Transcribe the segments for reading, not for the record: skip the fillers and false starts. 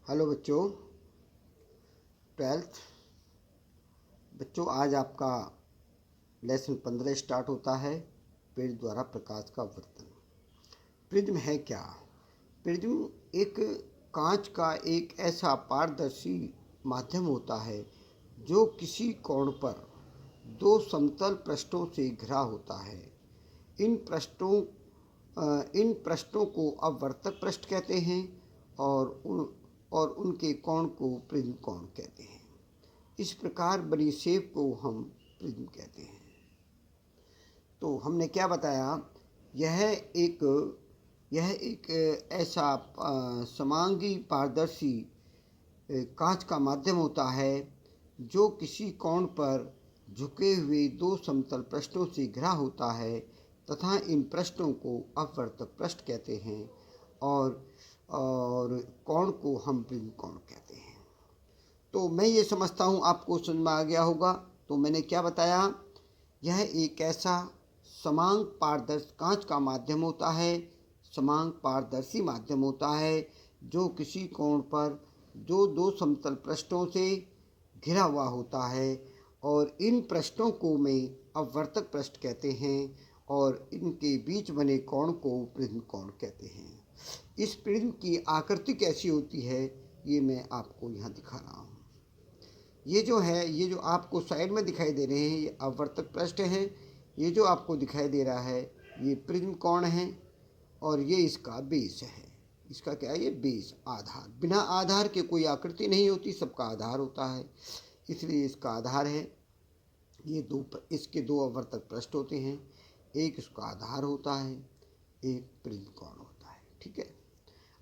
Hello बच्चों, twelfth बच्चों, आज आपका लेसन 15 स्टार्ट होता है। प्रिज्म द्वारा प्रकाश का अपवर्तन। प्रिज्म है क्या? प्रिज्म एक कांच का एक ऐसा पारदर्शी माध्यम होता है जो किसी कोण पर दो समतल पृष्ठों से घिरा होता है। इन पृष्ठों को अपवर्तक पृष्ठ कहते हैं और उनके कोण को प्रिज्म कोण कहते हैं। इस प्रकार बनी शेप को हम प्रिज्म कहते हैं। तो हमने क्या बताया? यह एक ऐसा समांगी पारदर्शी कांच का माध्यम होता है जो किसी कोण पर झुके हुए दो समतल पृष्ठों से घिरा होता है तथा इन पृष्ठों को अपवर्तक पृष्ठ कहते हैं और कोण को हम प्रिज्म कोण कहते हैं। तो मैं ये समझता हूँ आपको समझ में आ गया होगा। तो मैंने क्या बताया? यह एक ऐसा समांग पारदर्शी कांच का माध्यम होता है, समांग पारदर्शी माध्यम होता है जो किसी कोण पर दो समतल पृष्ठों से घिरा हुआ होता है और इन पृष्ठों को मैं अपवर्तक पृष्ठ कहते हैं और इनके बीच बने कोण को प्रिज्म कोण कहते हैं। इस प्रिज्म की आकृति कैसी होती है ये मैं आपको यहाँ दिखा रहा हूँ। ये जो आपको साइड में दिखाई दे रहे हैं ये अपवर्तक पृष्ठ हैं। ये जो आपको दिखाई दे रहा है ये प्रिज्म कोण है और ये इसका बेस है। इसका क्या है? ये बेस, आधार। बिना आधार के कोई आकृति नहीं होती, सबका आधार होता है, इसलिए इसका आधार है। इसके दो अपवर्तक पृष्ठ होते हैं, एक इसका आधार होता है, एक प्रिज्म कोण होता है। ठीक है,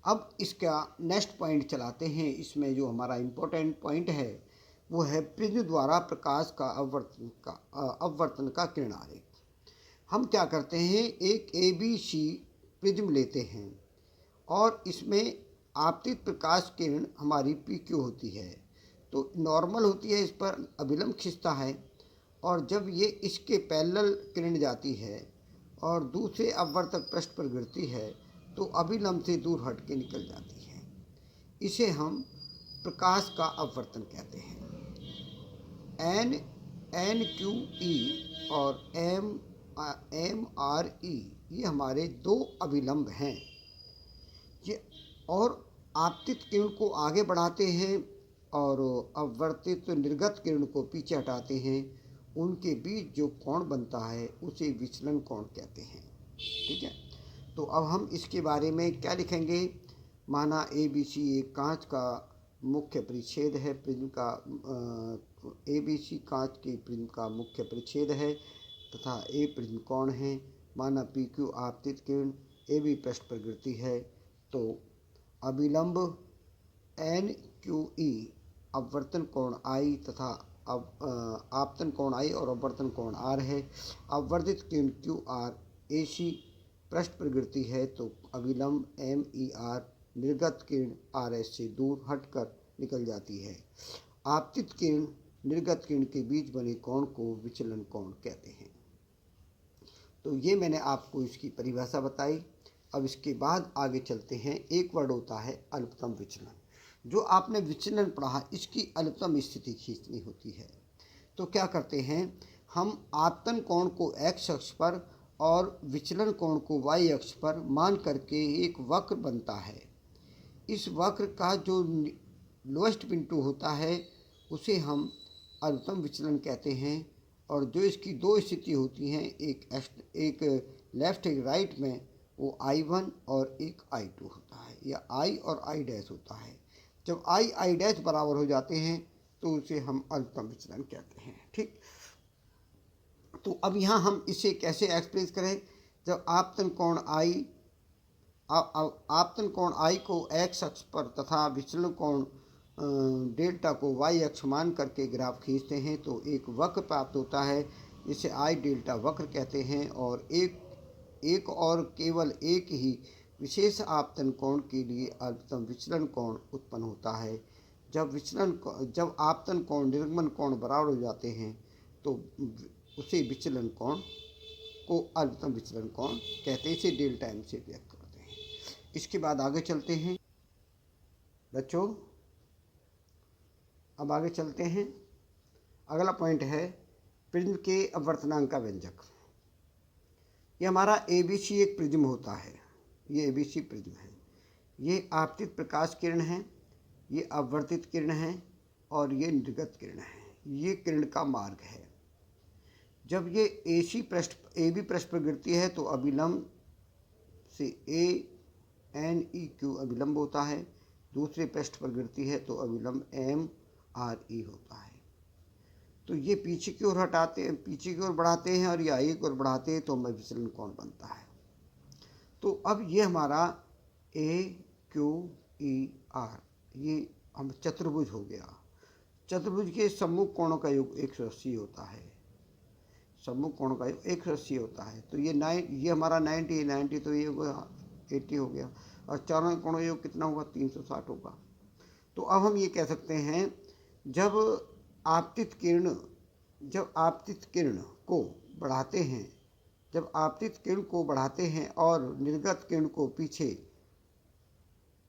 अब इसका नेक्स्ट पॉइंट चलाते हैं। इसमें जो हमारा इम्पोर्टेंट पॉइंट है वो है प्रिज्म द्वारा प्रकाश का अपवर्तन का किरण आरेख। हम क्या करते हैं, एक ABC प्रिज्म लेते हैं और इसमें आपतित प्रकाश किरण हमारी PQ होती है। तो नॉर्मल होती है, इस पर अभिलंब खिंचता है और जब ये इसके पैरेलल किरण जाती है और दूसरे अपवर्तक पृष्ठ पर गिरती है तो अभिलंब से दूर हट के निकल जाती है। इसे हम प्रकाश का अपवर्तन कहते हैं। NQE और MRE ये हमारे दो अभिलंब हैं। ये और आपतित किरण को आगे बढ़ाते हैं और अपवर्तित निर्गत किरण को पीछे हटाते हैं। उनके बीच जो कोण बनता है उसे विचलन कोण कहते हैं। ठीक है, तो अब हम इसके बारे में क्या लिखेंगे? माना ABC एक कांच का मुख्य परिच्छेद है, प्रिज्म का ABC कांच के प्रिज्म का मुख्य परिच्छेद है तथा A प्रिज्म कोण है। माना PQ आपतित किरण AB पृष्ठ पर गिरती है तो अभिलंब NQE अपवर्तन कोण I तथा आपतन कोण I और अपवर्तन कोण R है। अपवर्तित किरण QR AC पृष्ठ पर गिरती है तो अभिलंब MER निर्गत किरण RS से दूर हटकर निकल जाती है। आपतित किरण निर्गत किरण के बीच बने कोण को विचलन कोण कहते हैं। तो ये मैंने आपको इसकी परिभाषा बताई। अब इसके बाद आगे चलते हैं। एक वर्ड होता है अल्पतम विचलन। जो आपने विचलन पढ़ा इसकी अल्पतम स्थिति खींचनी होती है। तो क्या करते हैं, हम आपतन कोण को x अक्ष पर और विचलन कोण को y अक्ष पर मान करके एक वक्र बनता है। इस वक्र का जो लोएस्ट बिंदु होता है उसे हम अल्पतम विचलन कहते हैं और जो इसकी दो स्थिति होती हैं, एक लेफ्ट एक राइट में, वो I1 और एक I2 होता है या I और I डैश होता है। जब I डैश बराबर हो जाते हैं तो उसे हम अल्पतम विचलन कहते हैं। ठीक, तो अब यहाँ हम इसे कैसे एक्सप्रेस करें? जब आपतन कोण I को x अक्ष पर तथा विचलन कोण डेल्टा को y अक्ष मान करके ग्राफ खींचते हैं तो एक वक्र प्राप्त होता है जिसे I डेल्टा वक्र कहते हैं और एक और केवल एक ही विशेष आपतन कोण के लिए अल्पतम विचलन कोण उत्पन्न होता है। जब आपतन कोण निर्गमन कोण बराबर हो जाते हैं तो उसे विचलन कोण को अल्पतम विचलन कोण कहते हैं। इसे डेल्टा m से व्यक्त करते हैं। इसके बाद आगे चलते हैं बच्चों। अब आगे चलते हैं। अगला पॉइंट है प्रिज्म के अपवर्तनांक का व्यंजक। ये हमारा ABC एक प्रिज्म होता है, ये ABC प्रिज्म है। ये आपतित प्रकाश किरण है, ये अपवर्तित किरण है और ये निर्गत किरण है। ये किरण का मार्ग है। जब ये AB पृष्ठ पर गिरती है तो अभिलंब से ANEQ अभिलंब होता है। दूसरे पृष्ठ पर गिरती है तो अभिलंब MRE होता है। तो ये पीछे की ओर हटाते हैं, पीछे की ओर बढ़ाते हैं और ये आगे की ओर बढ़ाते हैं तो हमें विचलन कोण बनता है। तो अब ये हमारा AQER ये हम चतुर्भुज हो गया। चतुर्भुज के सम्मुख कोणों का योग 180 होता है। सम्मुख कोणों का योग 180 होता है। तो ये हमारा 90 तो ये 80 हो गया और चारों कोणों का योग कितना होगा? 360 होगा। तो अब हम ये कह सकते हैं जब आपतित किरण को बढ़ाते हैं और निर्गत किरण को पीछे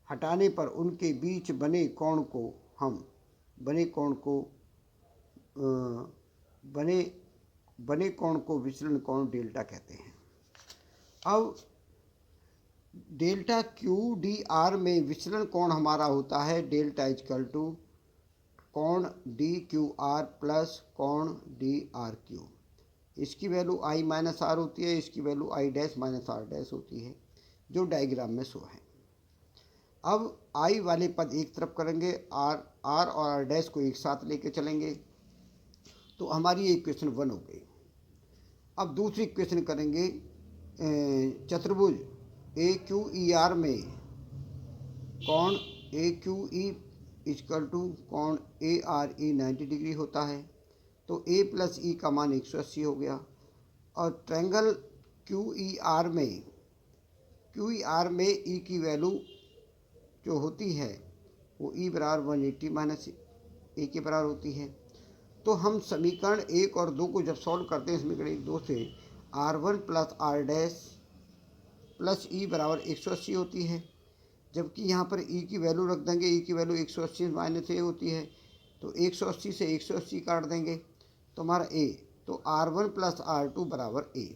हटाने पर उनके बीच बने कोण को विचलन कोण डेल्टा कहते हैं। अब डेल्टा QDR में विचलन कोण हमारा होता है डेल्टा इक्वल टू कोण DQR प्लस कोण DRQ। इसकी वैल्यू I माइनस R होती है, इसकी value I dash minus R dash होती है, जो डायग्राम में शो है। अब I वाले पद एक तरफ करेंगे, R और R डैश को एक साथ लेके चलेंगे तो हमारी इक्वेशन 1 हो गई। अब दूसरी इक्वेशन करेंगे चतुर्भुज AQER में कोण AQE इक्वल टू कोण ARE 90 डिग्री होता है। तो A प्लस E का मान 180 हो गया। और ट्रायंगल QER में E की वैल्यू जो होती है वो E बराबर 180 माइनस A के बराबर होती है। तो हम समीकरण 1 और 2 को जब सॉल्व करते हैं समीकरण 1 2 से R1 plus R dash plus E बराबर 180 होती है। जबकि यहाँ पर E की वैल्यू रख देंगे, E की वैल्यू 180 माइनस A होती है तो 180 से 180 काट देंगे तो हमारा A, तो R1 प्लस R2 बराबर A।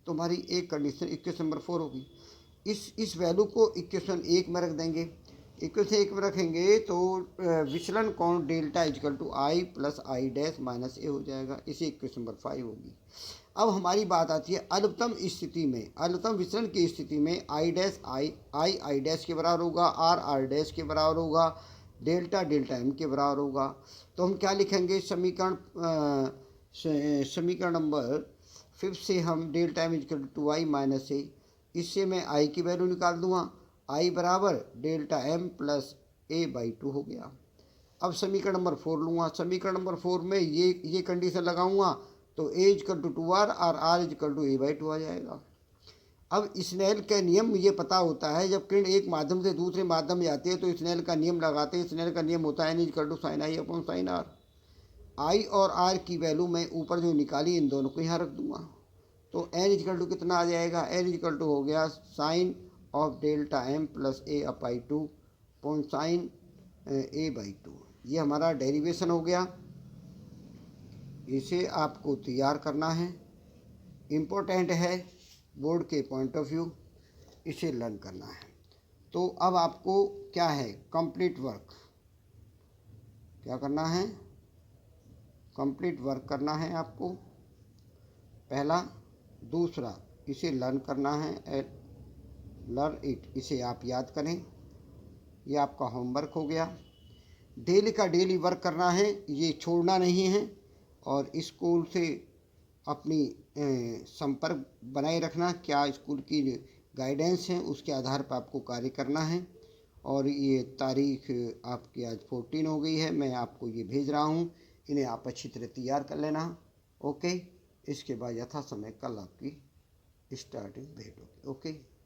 तो हमारी एक कंडीशन इक्वेशन नंबर 4 होगी। इस वैल्यू को इक्वेशन 1 में रख देंगे। इक्वेशन 1 में रखेंगे तो विचलन कोण delta equal to I plus I dash minus A हो जाएगा। इसी इक्वेशन नंबर 5 होगी। अब हमारी बात आती है अधिकतम स्थिति में, अधिकतम विचलन की स्थिति में I डैश के बराबर होगा, R डैश के बराबर होगा, डेल्टा M के बराबर होगा। तो हम क्या लिखेंगे? समीकरण नंबर 5 से हम delta M equal to I minus A, इससे मैं I की वैल्यू निकाल दूंगा। I बराबर डेल्टा M प्लस A/2 हो गया। अब समीकरण नंबर 4 लूँगा। समीकरण नंबर 4 में ये कंडीशन लगाऊंगा तो A इक्वल टू 2R और R इक्वल टू A/2 आ जाएगा। अब स्नेल का नियम मुझे पता होता है, जब किरण एक माध्यम से दूसरे माध्यम में जाती है तो स्नेल का नियम लगाते हैं। स्नेल का नियम होता है N equal to sine I upon sine R। I और R की वैल्यू मैं ऊपर जो निकाली इन दोनों को यहाँ रख दूंगा। तो N इक्वल टू कितना आ जाएगा? N इक्वल टू हो गया sine of delta M plus A/2 upon sine A/2। ये हमारा डेरिवेशन हो गया। इसे आपको तैयार करना है, इम्पोर्टेंट है बोर्ड के पॉइंट ऑफ व्यू, इसे लर्न करना है। तो अब आपको क्या है? कंप्लीट वर्क क्या करना है? कंप्लीट वर्क करना है आपको, पहला। दूसरा, इसे लर्न करना है, लर्न इट, इसे आप याद करें। ये आपका होमवर्क हो गया। डेली का डेली वर्क करना है, ये छोड़ना नहीं है। और स्कूल से अपनी संपर्क बनाए रखना, क्या स्कूल की गाइडेंस है उसके आधार पर आपको कार्य करना है। और ये तारीख आपकी आज 14 हो गई है, मैं आपको ये भेज रहा हूँ, इन्हें आप अच्छी तरह तैयार कर लेना। ओके, इसके बाद यथा समय कल आपकी स्टार्टिंग भेंट होगी। ओके।